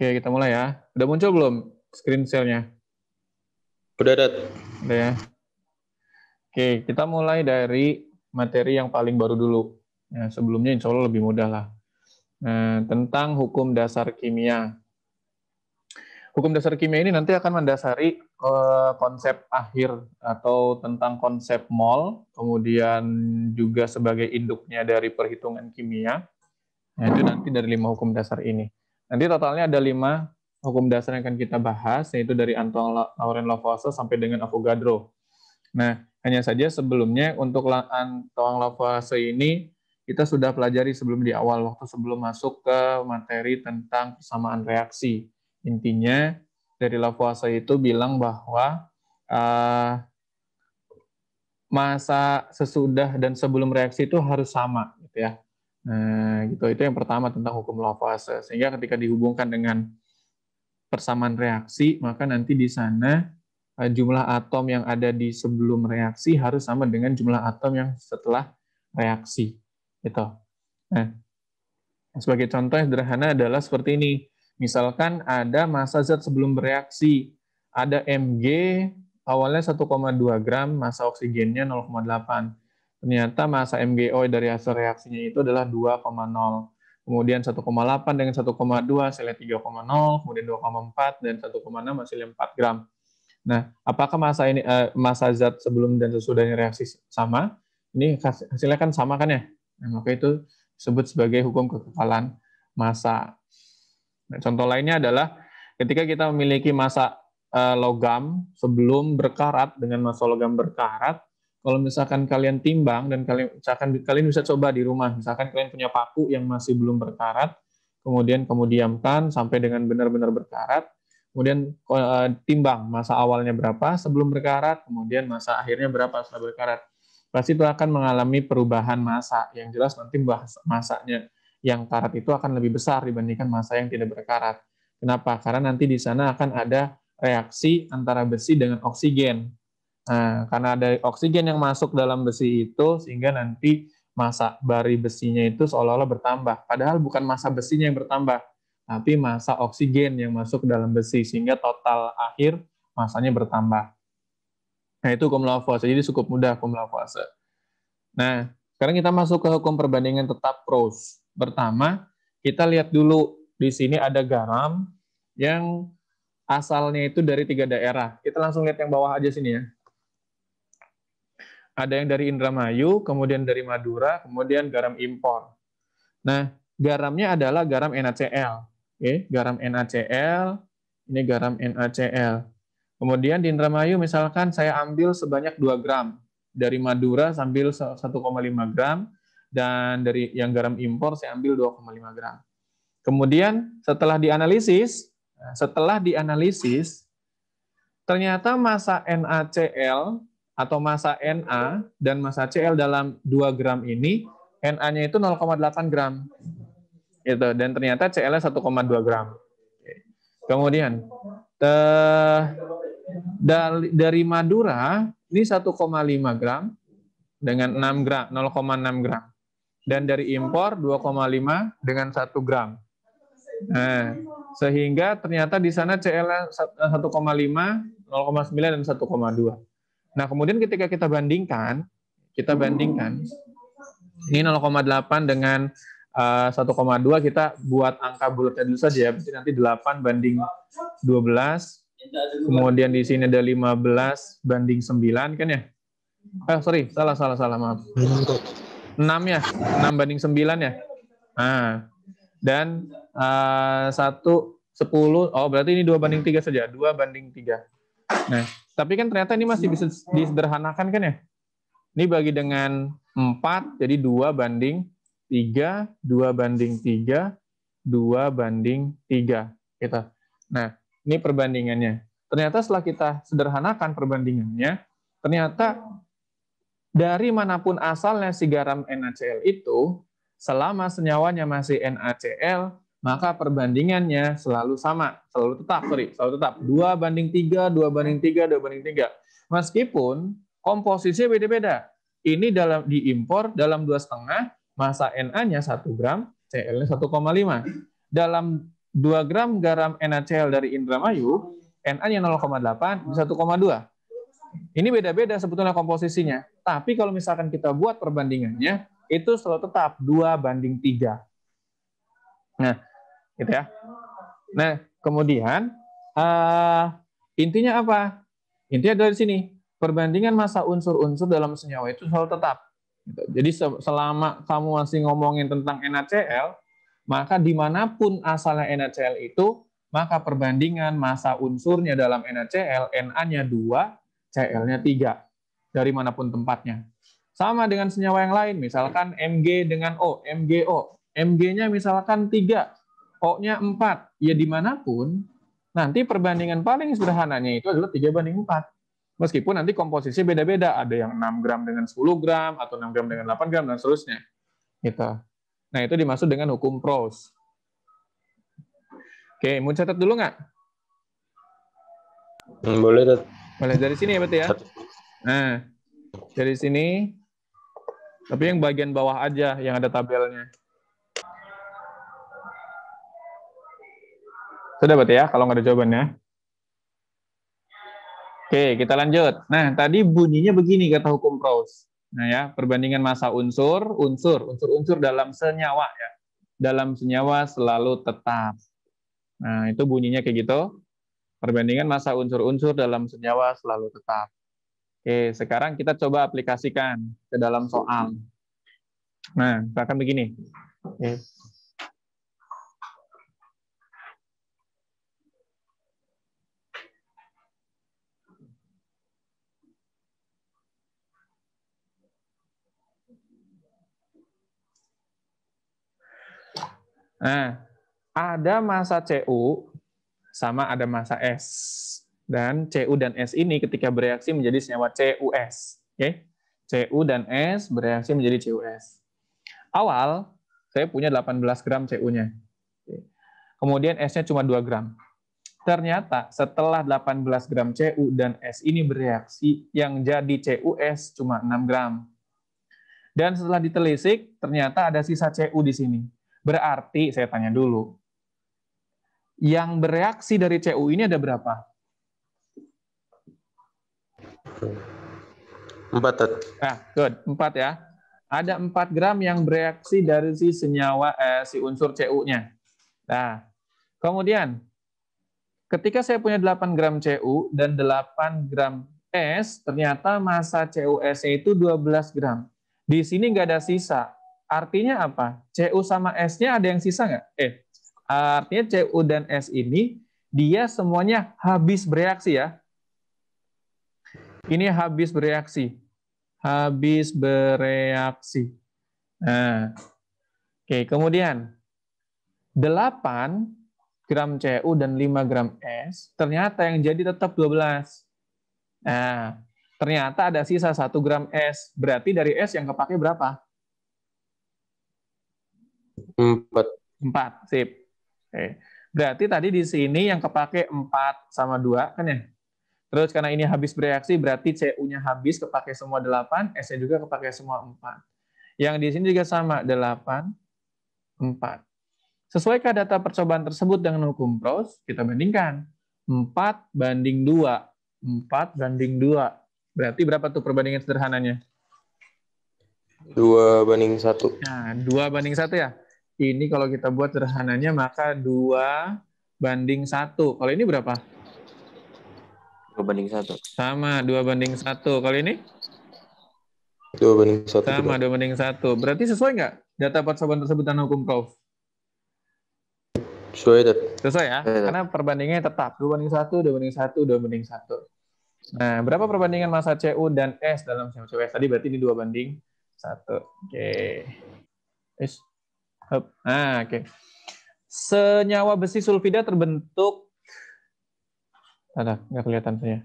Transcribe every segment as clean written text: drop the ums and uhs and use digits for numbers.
Oke, kita mulai ya. Udah muncul belum screen share-nya? Udah, Dat. Udah ya. Oke, kita mulai dari materi yang paling baru dulu. Ya, sebelumnya insya Allah lebih mudah lah. Nah, tentang hukum dasar kimia. Hukum dasar kimia ini nanti akan mendasari konsep akhir atau tentang konsep mol, kemudian juga sebagai induknya dari perhitungan kimia. Nah, itu nanti dari 5 hukum dasar ini. Nanti totalnya ada 5 hukum dasar yang akan kita bahas, yaitu dari Antoine Laurent Lavoisier sampai dengan Avogadro. Nah, hanya saja sebelumnya untuk Antoine Lavoisier ini kita sudah pelajari sebelum di awal, waktu sebelum masuk ke materi tentang persamaan reaksi. Intinya dari Lavoisier itu bilang bahwa masa sesudah dan sebelum reaksi itu harus sama, gitu ya. Nah, gitu. Itu yang pertama tentang hukum Lavoisier. Sehingga ketika dihubungkan dengan persamaan reaksi, maka nanti di sana jumlah atom yang ada di sebelum reaksi harus sama dengan jumlah atom yang setelah reaksi. Gitu. Nah, sebagai contoh yang sederhana adalah seperti ini. Misalkan ada massa zat sebelum bereaksi, ada Mg awalnya 1,2 gram, massa oksigennya 0,8. Ternyata massa MgO dari hasil reaksinya itu adalah 2,0. Kemudian 1,8 dengan 1,2 hasilnya 3,0, kemudian 2,4 dan 1,6 hasilnya 4 gram. Nah, apakah massa zat sebelum dan sesudahnya reaksi sama? Ini hasilnya kan sama kan ya? Nah, maka itu disebut sebagai hukum kekekalan massa. Nah, contoh lainnya adalah ketika kita memiliki massa logam sebelum berkarat dengan massa logam berkarat, kalau misalkan kalian timbang dan kalian bisa coba di rumah, misalkan kalian punya paku yang masih belum berkarat, kemudian kamu diamkan sampai dengan benar-benar berkarat, kemudian timbang massa awalnya berapa sebelum berkarat, kemudian massa akhirnya berapa setelah berkarat. Pasti itu akan mengalami perubahan massa. Yang jelas nanti massanya yang karat itu akan lebih besar dibandingkan massa yang tidak berkarat. Kenapa? Karena nanti di sana akan ada reaksi antara besi dengan oksigen. Nah, karena ada oksigen yang masuk dalam besi itu, sehingga nanti massa bari besinya itu seolah-olah bertambah. Padahal bukan massa besinya yang bertambah, tapi massa oksigen yang masuk ke dalam besi, sehingga total akhir massanya bertambah. Nah, itu hukum Lavoisier. Jadi cukup mudah hukum Lavoisier. Nah, sekarang kita masuk ke hukum perbandingan tetap Proust. Pertama, kita lihat dulu di sini ada garam yang asalnya itu dari 3 daerah. Kita langsung lihat yang bawah aja sini ya. Ada yang dari Indramayu, kemudian dari Madura, kemudian garam impor. Nah, garamnya adalah garam NaCl. Oke, garam NaCl, ini garam NaCl. Kemudian di Indramayu misalkan saya ambil sebanyak 2 gram. Dari Madura sambil 1,5 gram, dan dari yang garam impor saya ambil 2,5 gram. Kemudian setelah dianalisis, ternyata massa NaCl atau massa Na dan massa Cl dalam 2 gram ini, Na-nya itu 0,8 gram. Gitu. Dan ternyata Cl-nya 1,2 gram. Kemudian, dari Madura, ini 1,5 gram dengan 6 gram, 0,6 gram. Dan dari impor 2,5 dengan 1 gram. Nah, sehingga ternyata di sana Cl 1,5, 0,9 dan 1,2. Nah, kemudian ketika kita bandingkan ini 0,8 dengan 1,2, kita buat angka bulatnya dulu saja ya. Berarti nanti 8 banding 12. Kemudian di sini ada 15 banding 9 kan ya? Sorry, salah maaf. 6 ya, 6 banding 9 ya. Nah, dan 10, berarti ini 2 banding 3 saja, 2 banding 3. Nah, tapi kan ternyata ini masih bisa disederhanakan kan ya? Ini bagi dengan 4, jadi 2 banding 3, 2 banding 3, 2 banding 3. Gitu. Nah, ini perbandingannya. Ternyata setelah kita sederhanakan perbandingannya, ternyata dari manapun asalnya si garam NaCl itu, selama senyawanya masih NaCl, maka perbandingannya selalu sama, selalu tetap. 2 banding 3, 2 banding 3, 2 banding 3. Meskipun komposisinya beda-beda. Ini diimpor dalam 2,5, massa Na-nya 1 gram, Cl-nya 1,5. Dalam 2 gram garam NaCl dari Indramayu, Na-nya 0,8, 1,2. Ini beda-beda sebetulnya komposisinya. Tapi kalau misalkan kita buat perbandingannya, itu selalu tetap 2:3. Nah, gitu ya. Nah, kemudian intinya apa? Intinya dari sini, perbandingan massa unsur-unsur dalam senyawa itu selalu tetap. Jadi selama kamu masih ngomongin tentang NaCl, maka dimanapun asalnya NaCl itu, maka perbandingan massa unsurnya dalam NaCl, Na-nya 2, Cl-nya 3, dari manapun tempatnya. Sama dengan senyawa yang lain, misalkan Mg dengan O, MgO. Mg-nya misalkan 3, O-nya 4. Ya dimanapun, nanti perbandingan paling sederhananya itu adalah 3:4. Meskipun nanti komposisi beda-beda, ada yang 6 gram dengan 10 gram, atau 6 gram dengan 8 gram, dan seterusnya. Gitu. Nah, itu dimaksud dengan hukum Proust. Oke, mau catat dulu nggak? Boleh, Dad. Boleh, dari sini ya berarti ya? Nah, dari sini, tapi yang bagian bawah aja yang ada tabelnya. Sudah berarti ya, kalau nggak ada jawabannya. Oke, kita lanjut. Nah, tadi bunyinya begini kata hukum Proust. Nah ya, perbandingan massa unsur dalam senyawa ya. Dalam senyawa selalu tetap. Nah, itu bunyinya kayak gitu. Perbandingan massa unsur-unsur dalam senyawa selalu tetap. Oke, sekarang kita coba aplikasikan ke dalam soal. Nah, misalkan begini. Oke. Nah, ada massa Cu sama ada massa S. Dan Cu dan S ini ketika bereaksi menjadi senyawa CuS. Oke? Cu dan S bereaksi menjadi CuS. Awal, saya punya 18 gram Cu-nya. Kemudian S-nya cuma 2 gram. Ternyata setelah 18 gram Cu dan S ini bereaksi, yang jadi CuS cuma 6 gram. Dan setelah ditelisik, ternyata ada sisa Cu di sini. Berarti, saya tanya dulu, yang bereaksi dari Cu ini ada berapa? 4, Dad. Nah, good. 4 ya. Ada 4 gram yang bereaksi dari si senyawa, si unsur Cu-nya. Nah, kemudian, ketika saya punya 8 gram Cu dan 8 gram S, ternyata massa CuS-nya itu 12 gram. Di sini nggak ada sisa. Artinya apa? Cu sama S-nya ada yang sisa nggak? Artinya Cu dan S ini, dia semuanya habis bereaksi ya. Ini habis bereaksi. Habis bereaksi. Nah, oke, kemudian 8 gram Cu dan 5 gram S, ternyata yang jadi tetap 12. Nah, ternyata ada sisa 1 gram S. Berarti dari S yang kepake berapa? 4. 4, sip. Oke. Berarti tadi di sini yang kepake 4 sama 2, kan ya? Terus karena ini habis bereaksi, berarti Cu-nya habis, kepake semua 8, S-nya juga kepake semua 4. Yang di sini juga sama, 8, 4. Sesuaikah data percobaan tersebut dengan hukum Proust? Kita bandingkan. 4:2. 4:2. Berarti berapa tuh perbandingan sederhananya? 2:1. Nah, 2:1 ya. Ini kalau kita buat sederhananya, maka 2:1. Kalau ini berapa? 2:1. Sama, 2:1. Kalau ini? 2:1. Sama, 2:1. Berarti sesuai nggak data percobaan tersebut dengan hukum Proust? Sesuai, Dad. Sesuai ya, karena perbandingannya tetap 2:1, 2:1, 2:1. Nah, berapa perbandingan massa Cu dan S dalam senyawa CuS? Tadi berarti ini 2:1. Oke. Nah, oke. Senyawa besi sulfida terbentuk, nggak kelihatan saya.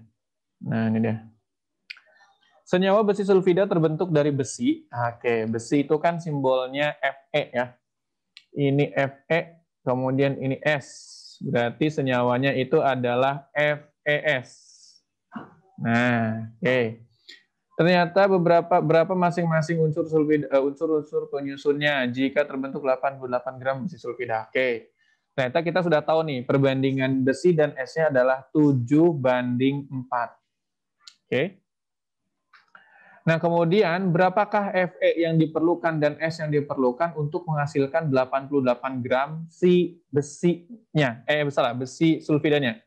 Nah, ini dia. Senyawa besi sulfida terbentuk dari besi. Oke, besi itu kan simbolnya Fe ya. Ini Fe, kemudian ini S. Berarti senyawanya itu adalah FeS. Nah, oke. Ternyata berapa masing-masing unsur sulfida, unsur-unsur penyusunnya jika terbentuk 88 gram besi sulfida. Oke. Ternyata kita sudah tahu nih, perbandingan besi dan S-nya adalah 7:4. Oke. Nah, kemudian berapakah Fe yang diperlukan dan S yang diperlukan untuk menghasilkan 88 gram si besinya? Besi sulfidanya.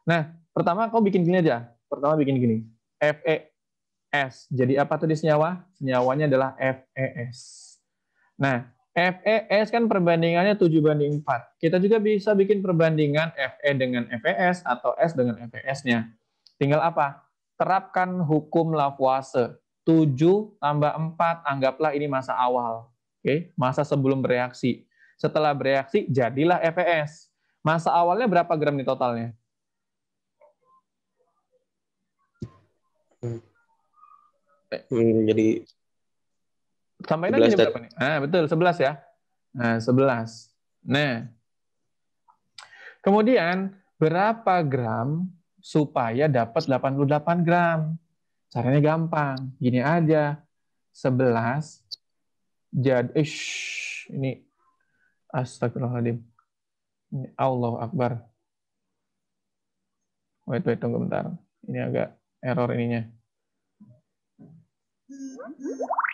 Nah, pertama kau bikin gini aja. Pertama bikin gini. FeS. Jadi apa tuh di senyawa? Senyawanya adalah FeS. Nah, FeS kan perbandingannya 7:4. Kita juga bisa bikin perbandingan Fe dengan FeS atau S dengan FeS-nya. Tinggal apa? Terapkan hukum Lavoisier. 7 tambah 4, anggaplah ini masa awal. Oke, masa sebelum bereaksi. Setelah bereaksi, jadilah FeS. Masa awalnya berapa gram nih totalnya? Jadi Sampaikan 11 jadi berapa nih? Nah, betul, 11 ya. Nah, 11. Nah, kemudian berapa gram supaya dapat 88 gram? Caranya gampang. Gini aja. 11 jadi ini astagfirullahaladzim. Ini Allahu Akbar. Wait, tunggu bentar. Ini agak error ininya.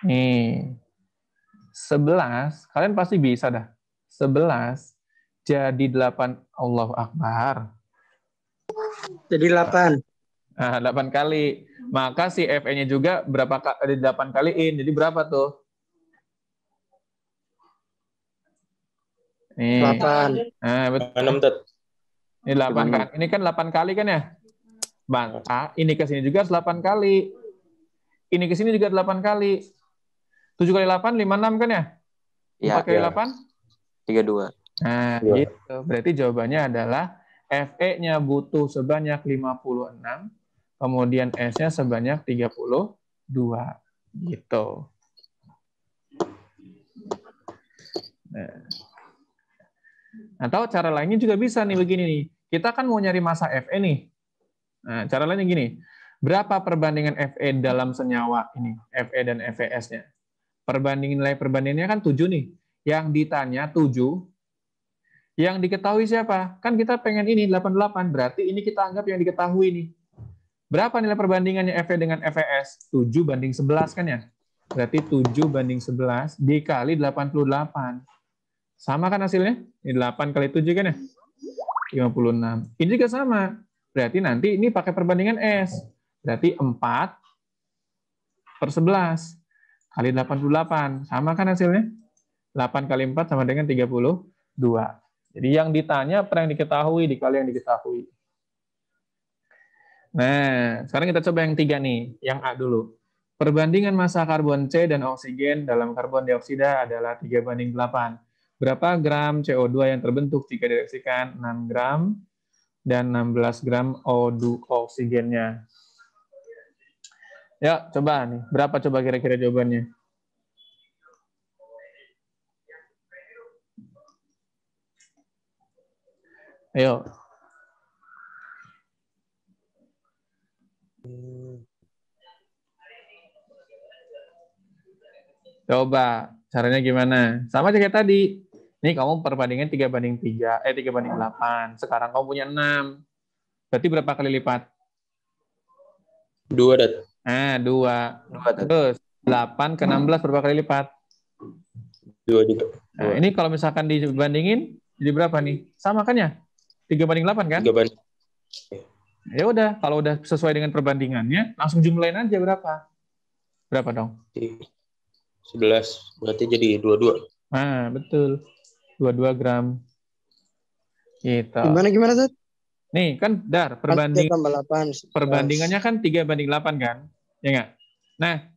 Nih. 11, kalian pasti bisa dah. 11 jadi 8, Allahu Akbar. Jadi 8. Nah, 8 kali. Maka si Fe-nya juga berapa kali 8 kaliin. Jadi berapa tuh? Nih. 8. Nah, betul. 6 Tat. Ini 8 kan. Ini kan 8 kali kan ya? Maka ini ke sini juga 8 kali. Ini ke sini juga 8 kali. 7 kali 8, 56 kan ya? 4 kali 8? 32. Nah, gitu. Berarti jawabannya adalah Fe-nya butuh sebanyak 56, kemudian S-nya sebanyak 32. Gitu. Nah. Atau cara lainnya juga bisa nih begini nih. Kita kan mau nyari massa Fe nih. Nah, cara lainnya gini. Berapa perbandingan Fe dalam senyawa ini? Fe dan FeS-nya. Nilai perbandingannya kan 7 nih. Yang ditanya 7. Yang diketahui siapa? Kan kita pengen ini 88. Berarti ini kita anggap yang diketahui nih. Berapa nilai perbandingannya Fe dengan FeS? 7:11 kan ya? Berarti 7:11 dikali 88. Sama kan hasilnya? Ini 8 kali 7 kan ya? 56. Ini juga sama. Berarti nanti ini pakai perbandingan S. Berarti 4/11 kali 88. Sama kan hasilnya? 8 kali 4 sama dengan 32. Jadi yang ditanya per yang diketahui dikali yang diketahui. Nah, sekarang kita coba yang 3 nih. Yang A dulu. Perbandingan massa karbon C dan oksigen dalam karbon dioksida adalah 3:8. Berapa gram CO2 yang terbentuk jika direaksikan? 6 gram dan 16 gram O2 oksigennya. Ya, coba nih. Berapa coba kira-kira jawabannya? Ayo. Coba, caranya gimana? Sama aja kayak tadi. Nih kamu perbandingan 3:3, 3:8. Sekarang kamu punya 6. Berarti berapa kali lipat? 2 Dat. Nah, 2. Terus 8 ke 16 berapa kali lipat? 2 juga. Nah, ini kalau misalkan dibandingin jadi berapa nih? Sama kan ya? 3:8 kan? 3 banding. Ya udah, kalau udah sesuai dengan perbandingannya, langsung jumlahin aja berapa? Berapa dong? 11. Berarti jadi 22. Nah, betul. 22 gram. Gitu. Gimana Zat? Nih, kan Dar, perbandingannya kan 3:8 kan? Ya nggak? Nah,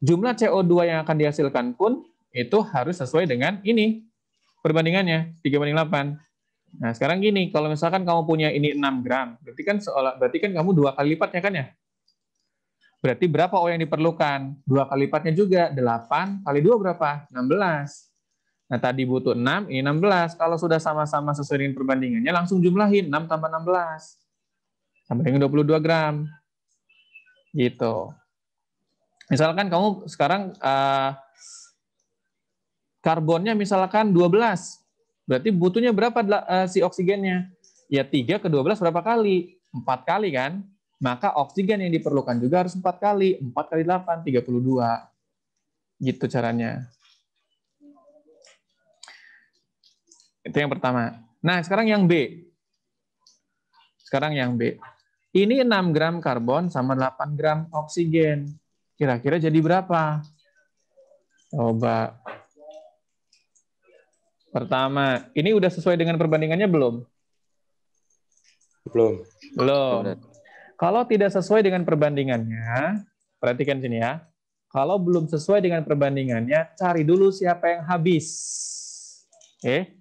jumlah CO2 yang akan dihasilkan pun itu harus sesuai dengan ini. Perbandingannya, 3:8. Nah, sekarang gini, kalau misalkan kamu punya ini 6 gram, berarti kan kamu 2 kali lipatnya kan ya? Berarti berapa O yang diperlukan? 2 kali lipatnya juga, 8 kali 2 berapa? 16. Nah, tadi butuh 6, ini 16. Kalau sudah sama-sama sesuai dengan perbandingannya, langsung jumlahin 6 tambah 16. Sama dengan 22 gram. Gitu. Misalkan kamu sekarang karbonnya misalkan 12. Berarti butuhnya berapa si oksigennya? Ya 3 ke 12 berapa kali? 4 kali kan? Maka oksigen yang diperlukan juga harus 4 kali. 4 kali 8, 32. Gitu caranya. Itu yang pertama. Nah, sekarang yang B. Ini 6 gram karbon sama 8 gram oksigen. Kira-kira jadi berapa? Coba. Pertama, ini udah sesuai dengan perbandingannya belum? Belum. Belum. Kalau tidak sesuai dengan perbandingannya, perhatikan sini ya. Kalau belum sesuai dengan perbandingannya, cari dulu siapa yang habis. Oke.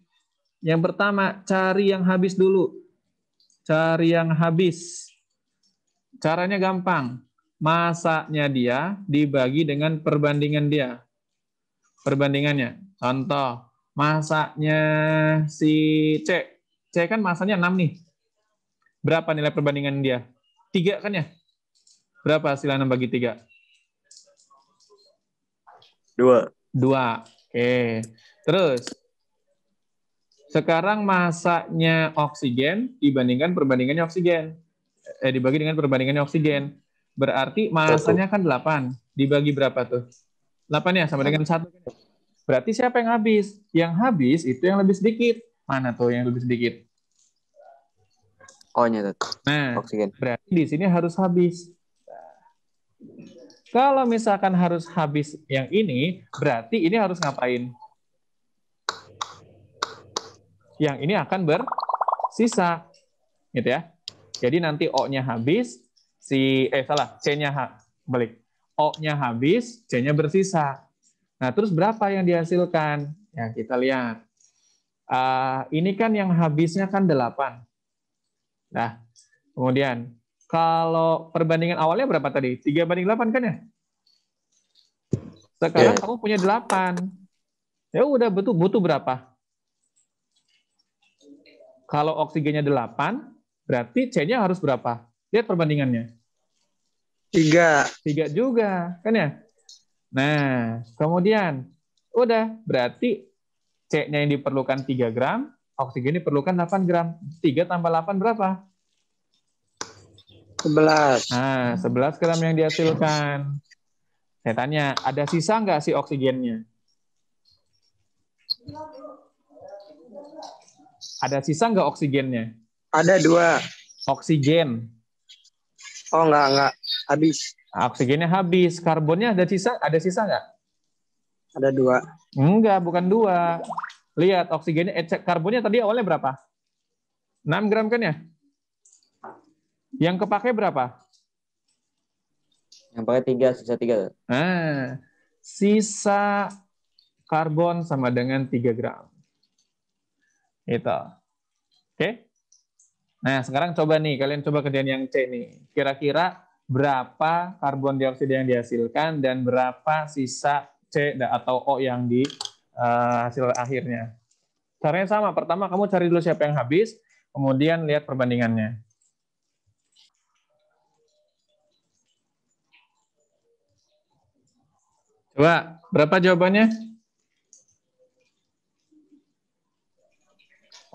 Yang pertama, cari yang habis dulu. Cari yang habis. Caranya gampang. Masanya dia dibagi dengan perbandingan dia. Perbandingannya. Contoh, masanya si C. C kan masanya 6 nih. Berapa nilai perbandingan dia? 3 kan ya? Berapa hasil 6 bagi 3? 2. 2. Oke. Terus, sekarang masanya oksigen dibandingkan perbandingannya oksigen. Dibagi dengan perbandingannya oksigen. Berarti masanya kan 8. Dibagi berapa tuh? 8 ya, sama dengan 1. Berarti siapa yang habis? Yang habis itu yang lebih sedikit. Mana tuh yang lebih sedikit? O-nya tuh. Nah, Oksigen. berarti di sini harus habis. Kalau misalkan harus habis yang ini, berarti ini harus ngapain? Yang ini akan bersisa. Gitu ya. Jadi nanti O-nya habis, C-nya balik. O-nya habis, C-nya bersisa. Nah, terus berapa yang dihasilkan? Ya, kita lihat. Ini kan yang habisnya kan 8. Nah, kemudian kalau perbandingan awalnya berapa tadi? 3/8 kan ya? Sekarang kamu punya 8. Ya udah butuh berapa? Kalau oksigennya 8, berarti C-nya harus berapa? Lihat perbandingannya. 3. 3 juga, kan ya? Nah, kemudian udah berarti C-nya yang diperlukan 3 gram, oksigen diperlukan 8 gram. 3 tambah 8 berapa? 11. Nah, 11 gram yang dihasilkan. Saya tanya, ada sisa nggak si oksigennya? Ada sisa nggak oksigennya? Ada 2. Oksigen. Oh, enggak. Habis. Oksigennya habis. Karbonnya ada sisa nggak? Ada 2. Enggak, bukan 2. Lihat, oksigennya, karbonnya tadi awalnya berapa? 6 gram kan ya? Yang kepake berapa? Yang pakai 3, sisa 3. Nah, sisa karbon sama dengan 3 gram. Itu. Oke? Nah, sekarang coba nih, kalian coba kerjaan yang C nih. Kira-kira berapa karbon dioksida yang dihasilkan dan berapa sisa C atau O yang di hasil akhirnya. Caranya sama. Pertama, kamu cari dulu siapa yang habis, kemudian lihat perbandingannya. Coba, berapa jawabannya?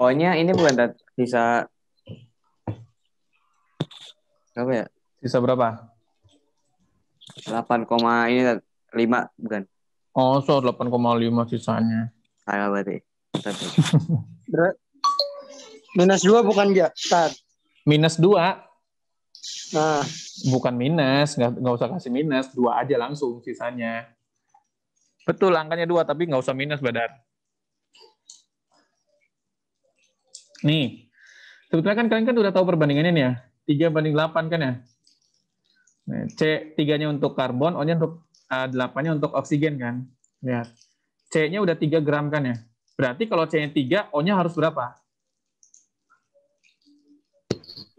O-nya ini bukan Tat. Sisa berapa ya? Sisa berapa? 8, ini Tat. 5 bukan? Oh, so 8,5 sisanya. Salah berarti. -2 bukan ya, Tat? -2. Nah, Bukan minus, nggak usah kasih minus, 2 aja langsung sisanya. Betul, angkanya 2, tapi nggak usah minus, Badar. Nih, sebetulnya kan kalian kan udah tahu perbandingannya nih ya. 3/8 kan ya. Nah, C 3-nya untuk karbon, O-nya untuk 8-nya untuk oksigen kan. Lihat. C-nya udah 3 gram kan ya. Berarti kalau C-nya 3, O-nya harus berapa?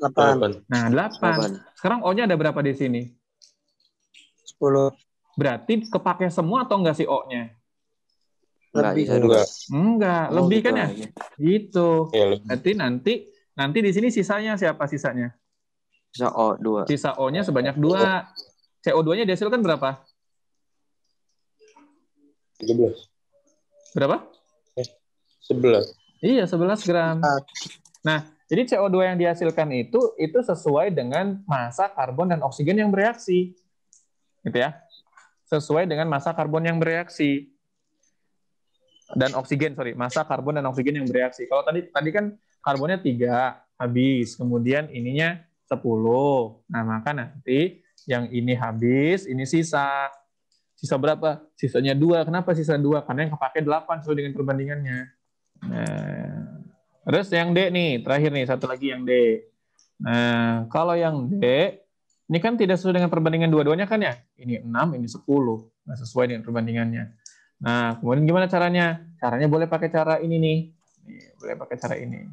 8. Nah, 8. Sekarang O-nya ada berapa di sini? 10. Berarti kepake semua atau enggak sih O-nya? Lebih. Enggak, Oh, lebih gitu kan ya? aja. Gitu. Ya, lebih. Berarti nanti di sini sisanya siapa sisanya? Sisa O 2. Sisa O-nya sebanyak 2. CO2-nya dihasilkan berapa? 13. Berapa? 11. Iya, 11 gram. Nah, jadi CO2 yang dihasilkan itu sesuai dengan massa karbon dan oksigen yang bereaksi. Gitu ya. Sesuai dengan massa karbon yang bereaksi. Dan oksigen, massa karbon dan oksigen yang bereaksi. Kalau tadi kan karbonnya 3, habis. Kemudian ininya 10. Nah, maka nanti yang ini habis, ini sisa. Sisa berapa? Sisanya 2. Kenapa sisa 2? Karena yang kepake 8 sesuai dengan perbandingannya. Nah, terus yang D nih, terakhir nih, satu lagi yang D. Nah, kalau yang D, ini kan tidak sesuai dengan perbandingan dua-duanya kan ya? Ini 6, ini 10. Nah, sesuai dengan perbandingannya. Nah, kemudian gimana caranya? Caranya boleh pakai cara ini nih. Boleh pakai cara ini.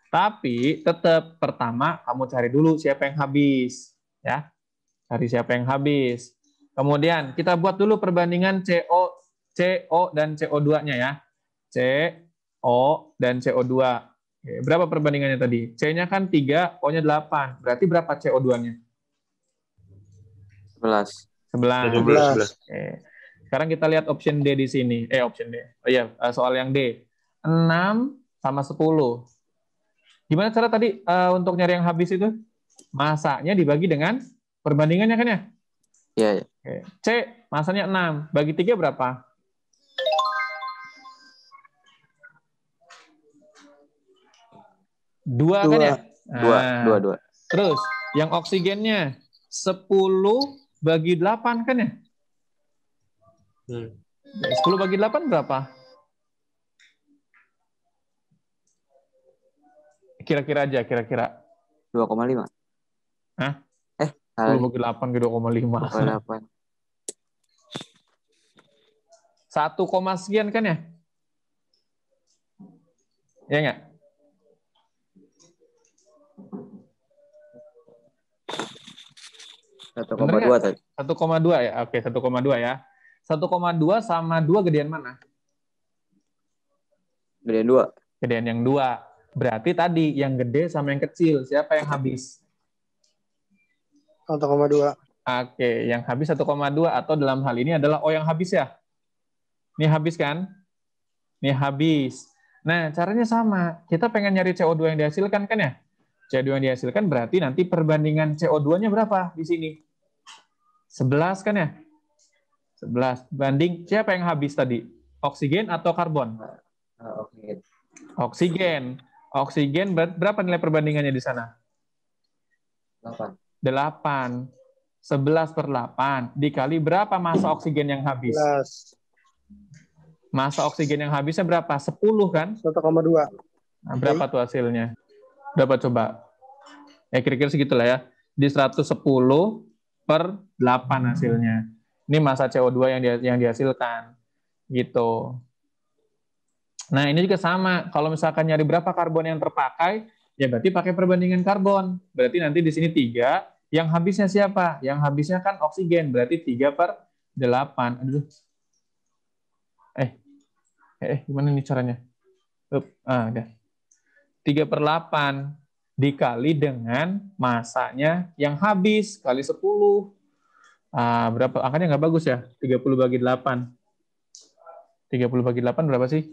Tapi tetap pertama kamu cari dulu siapa yang habis. Ya, cari siapa yang habis. Kemudian kita buat dulu perbandingan CO dan CO2-nya ya. CO dan CO2. Oke, berapa perbandingannya tadi? C-nya kan 3, O-nya 8. Berarti berapa CO2-nya? 11. 11. Oke. Sekarang kita lihat option D di sini. Option D. Oh iya, soal yang D. 6 sama 10. Gimana cara tadi untuk nyari yang habis itu? Masanya dibagi dengan perbandingannya kan ya? Iya, ya. Oke. C, masanya 6. Bagi 3 berapa? 2 kan ya? Nah, 2. terus, yang oksigennya 10 bagi 8 kan ya? 10 bagi 8 berapa? Kira-kira aja, kira-kira. 2,5. Hah? 10 10 bagi 8 ke 2,5. 2,8. 1, sekian kan ya? Ya nggak? Bener nggak? 1,2 tadi. 1,2 ya? Oke, 1,2 ya. 1,2 sama 2 gedean mana? Gedean 2. Gedean yang 2. Berarti tadi yang gede sama yang kecil, siapa yang habis? 1,2. Oke, yang habis 1,2 atau dalam hal ini adalah O yang habis ya? Ini habis kan? Ini habis. Nah, caranya sama. Kita pengen nyari CO2 yang dihasilkan kan ya? CO2 yang dihasilkan berarti nanti perbandingan CO2-nya berapa di sini? 11 kan ya? 11. Banding siapa yang habis tadi? Oksigen atau karbon? Oksigen. Oksigen berapa nilai perbandingannya di sana? 8. 8. 11/8 dikali berapa massa oksigen yang habis? 11. Massa oksigen yang habisnya berapa? 10 kan? 1,2. Nah, berapa tuh hasilnya? Berapa coba? Kira-kira segitulah ya. Di 110/8 hasilnya. Ini massa CO2 yang dihasilkan. Gitu. Nah, ini juga sama. Kalau misalkan nyari berapa karbon yang terpakai, ya berarti pakai perbandingan karbon. Berarti nanti di sini 3, yang habisnya siapa? Yang habisnya kan oksigen, berarti 3/8. Aduh. Gimana nih caranya? Udah. 3/8 dikali dengan masanya yang habis kali 10. Berapa? Angkanya nggak bagus ya? 30 bagi 8. 30 bagi 8 berapa sih?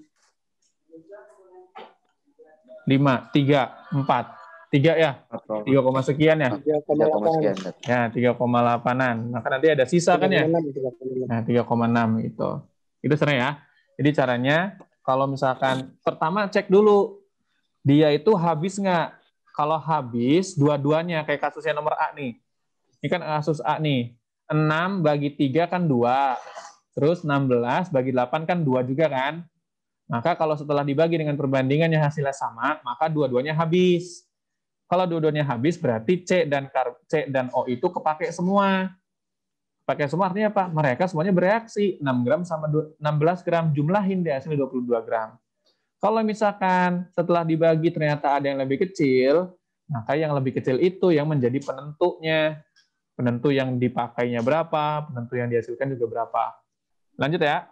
5, 3, 4. 3 ya? 3, sekian ya? 3,8. Ya, 3,8-an. Maka nanti ada sisa kan ya? Nah, 3,6 itu. Itu sebenarnya ya. Jadi caranya, kalau misalkan pertama cek dulu, dia itu habis nggak? Kalau habis, dua-duanya, kayak kasusnya nomor A nih. Ini kan kasus A nih. 6 bagi 3 kan 2. Terus 16 bagi 8 kan 2 juga kan? Maka kalau setelah dibagi dengan perbandingannya hasilnya sama, maka dua-duanya habis. Kalau dua-duanya habis, berarti C dan O itu kepake semua. Pakai semua artinya apa? Mereka semuanya bereaksi. 6 gram sama 16 gram, jumlahin deh hasilnya 22 gram. Kalau misalkan setelah dibagi ternyata ada yang lebih kecil, maka yang lebih kecil itu yang menjadi penentunya. Penentu yang dipakainya berapa, penentu yang dihasilkan juga berapa. Lanjut ya.